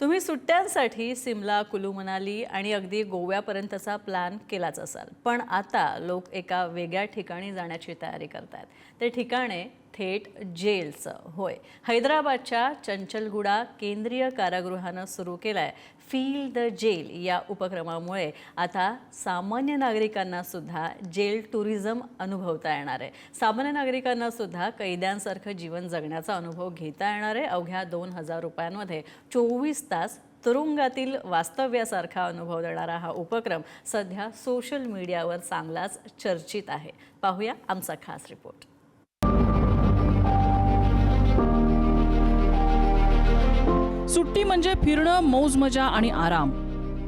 तुम्ही सुट्ट्यांसाठी सिमला, कुलू मनाली आणि अगदी गोव्यापर्यंतचा प्लॅन केलाच असाल, पण आता लोक एका वेगळ्या ठिकाणी जाण्याची तयारी करतात। ते ठिकाणे थेट जेलचं। होय, हैदराबादच्या चंचलगुडा केंद्रीय कारागृहानं सुरू केलाय फील द जेल या उपक्रमामुळे आता सामान्य नागरिकांना सुद्धा जेल टुरिझम अनुभवता येणार आहे। सामान्य नागरिकांना सुद्धा कैद्यांसारखं जीवन जगण्याचा अनुभव घेता येणार आहे। अवघ्या 2000 रुपयांमध्ये 24 तास तुरुंगातील वास्तव्यासारखा अनुभव देणारा हा उपक्रम सध्या सोशल मीडियावर चांगलाच चर्चित आहे। पाहूया आमचा खास रिपोर्ट। सुट्टी म्हणजे फिरणं, मौज मजा आणि आराम।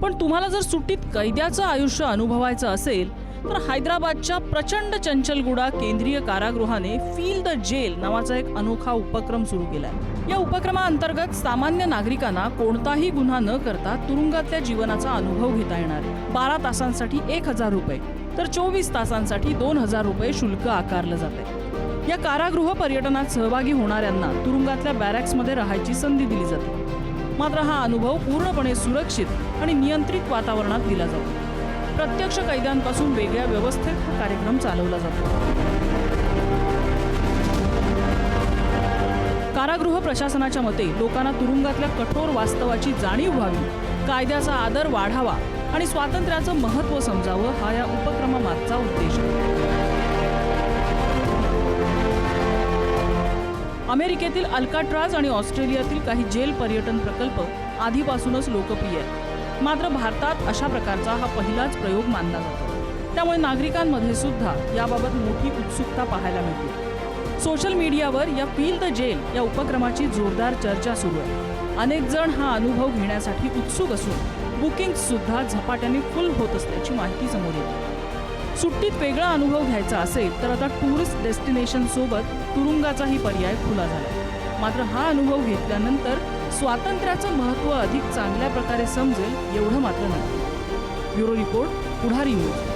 पण तुम्हाला जर सुट्टीत कैद्याचं आयुष्य अनुभवायचं असेल तर हैदराबादच्या प्रचंड चंचलगुडा केंद्रीय कारागृहाने फील द जेल नावाचा एक अनोखा उपक्रम सुरू केलाय। या उपक्रमाअंतर्गत सामान्य नागरिकांना कोणताही गुन्हा न करता तुरुंगातल्या जीवनाचा अनुभव घेता येणार आहे। 12 तासांसाठी 1000 रुपये तर 24 तासांसाठी 2000 रुपये शुल्क आकारलं जाते। या कारागृह पर्यटनात सहभागी होणाऱ्यांना तुरुंगातल्या बॅरॅक्समध्ये राहायची संधी दिली जाते। मात्र हा अनुभव पूर्णपणे सुरक्षित आणि नियंत्रित वातावरणात दिला जातो। प्रत्यक्ष कैद्यांपासून वेगळ्या व्यवस्थेत हा कार्यक्रम चालवला जातो। कारागृह प्रशासनाच्या मते लोकांना तुरुंगातल्या कठोर वास्तवाची जाणीव व्हावी, कायद्याचा आदर वाढावा आणि स्वातंत्र्याचं महत्त्व समजावं हा या उपक्रमामागचा उद्देश आहे। अमेरिकेतील अल्काट्राज आणि ऑस्ट्रेलियातील काही जेल पर्यटन प्रकल्प आधीपासूनच लोकप्रिय आहेत। मात्र भारतात अशा प्रकारचा हा पहिलाच प्रयोग मानला जातो। त्यामुळे नागरिकांमध्ये सुद्धा याबाबत मोठी उत्सुकता पाहायला मिळते। सोशल मीडियावर या फील द जेल या उपक्रमाची जोरदार चर्चा सुरू आहे। अनेक जण हा अनुभव घेण्यासाठी उत्सुक असून बुकिंग सुद्धा झपाट्याने फुल होत असल्याची माहिती समोर येते। सुट्टीत वेगळा अनुभव घ्यायचा असेल तर आता टुरिस्ट डेस्टिनेशन सोबत तुरुंगाचाही पर्याय खुला झाला। मात्र हा अनुभव घेतल्यानंतर स्वातंत्र्याचं महत्त्व अधिक चांगल्या प्रकारे समजेल एवढं मात्र नाही। ब्युरो रिपोर्ट, पुढारी न्यूज।